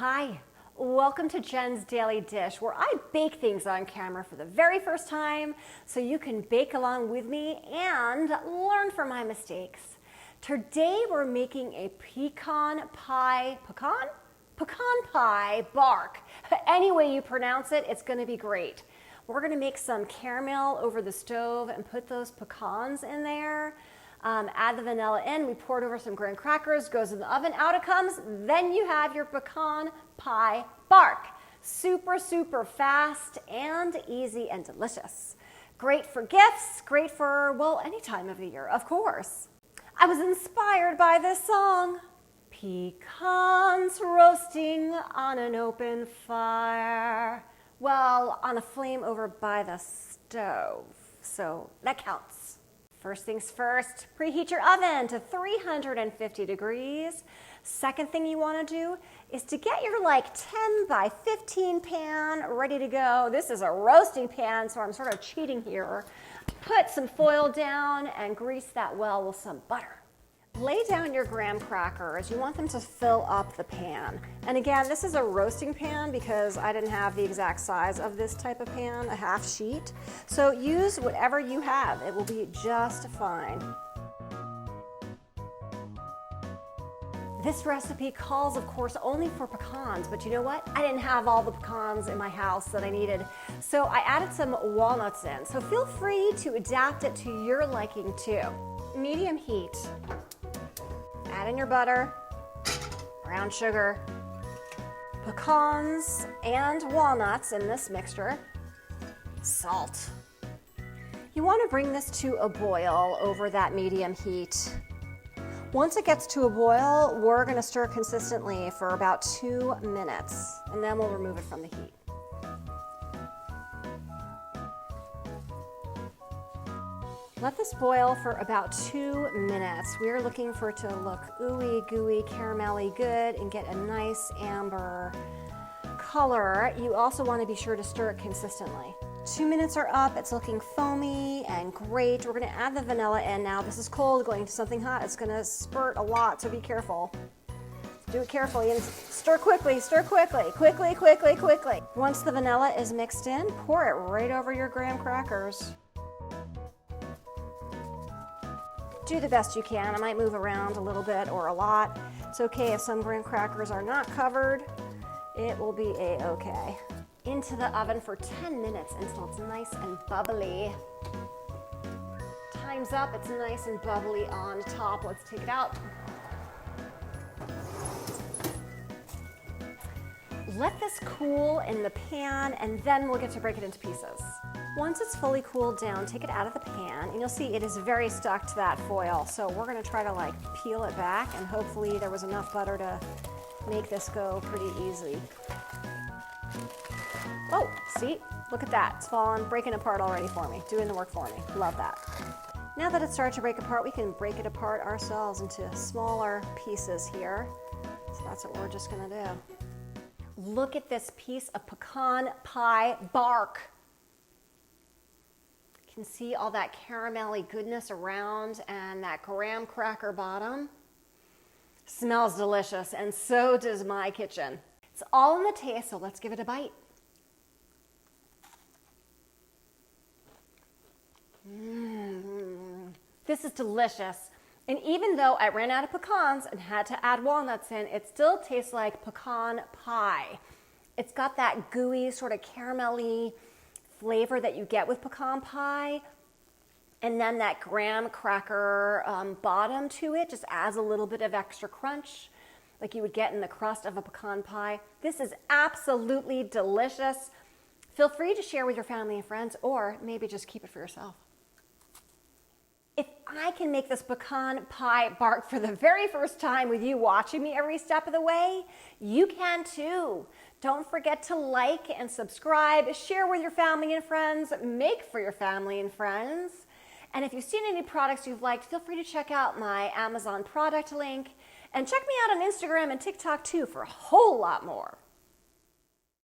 Hi, welcome to Jen's Daily Dish, where I bake things on camera for the very first time so you can bake along with me and learn from my mistakes. Today we're making a pecan pie bark. Any way you pronounce it, it's going to be great. We're going to make some caramel over the stove and put those pecans in there. Add the vanilla in, we pour it over some graham crackers, goes in the oven, out it comes, then you have your pecan pie bark. Super, super fast and easy and delicious. Great for gifts, great for, well, any time of the year, of course. I was inspired by this song. Pecans roasting on an open fire. Well, on a flame over by the stove, so that counts. First things first, preheat your oven to 350 degrees. Second thing you want to do is to get your 10 by 15 pan ready to go. This is a roasting pan, so I'm sort of cheating here. Put some foil down and grease that well with some butter. Lay down your graham crackers. You want them to fill up the pan. And again, this is a roasting pan because I didn't have the exact size of this type of pan, a half sheet. So use whatever you have. It will be just fine. This recipe calls, of course, only for pecans, but you know what? I didn't have all the pecans in my house that I needed. So I added some walnuts in. So feel free to adapt it to your liking too. Medium heat. Add in your butter, brown sugar, pecans and walnuts in this mixture, salt. You want to bring this to a boil over that medium heat. Once it gets to a boil, we're going to stir consistently for about 2 minutes, and then we'll remove it from the heat. Let this boil for about 2 minutes. We're looking for it to look ooey gooey, caramelly good and get a nice amber color. You also want to be sure to stir it consistently. 2 minutes are up, it's looking foamy and great. We're going to add the vanilla in now. This is cold going to something hot. It's going to spurt a lot, so be careful. Do it carefully and stir quickly, quickly. Once the vanilla is mixed in, pour it right over your graham crackers. Do the best you can. I might move around a little bit or a lot. It's okay if some graham crackers are not covered. It will be a-okay. Into the oven for 10 minutes until it's nice and bubbly. Time's up. It's nice and bubbly on top. Let's take it out. Let this cool in the pan and then we'll get to break it into pieces. Once it's fully cooled down, take it out of the pan and you'll see it is very stuck to that foil. So we're going to try to peel it back and hopefully there was enough butter to make this go pretty easy. Oh, see? Look at that. It's fallen, breaking apart already for me, doing the work for me. Love that. Now that it's started to break apart, we can break it apart ourselves into smaller pieces here. So that's what we're just going to do. Look at this piece of pecan pie bark. You can see all that caramelly goodness around and that graham cracker bottom. Smells delicious, and so does my kitchen. It's all in the taste, so let's give it a bite. This is delicious. And even though I ran out of pecans and had to add walnuts in, it still tastes like pecan pie. It's got that gooey, sort of caramelly flavor that you get with pecan pie. And then that graham cracker bottom to it just adds a little bit of extra crunch like you would get in the crust of a pecan pie. This is absolutely delicious. Feel free to share with your family and friends or maybe just keep it for yourself. If I can make this pecan pie bark for the very first time with you watching me every step of the way, you can too. Don't forget to like and subscribe, share with your family and friends, make for your family and friends. And if you've seen any products you've liked, feel free to check out my Amazon product link and check me out on Instagram and TikTok too for a whole lot more.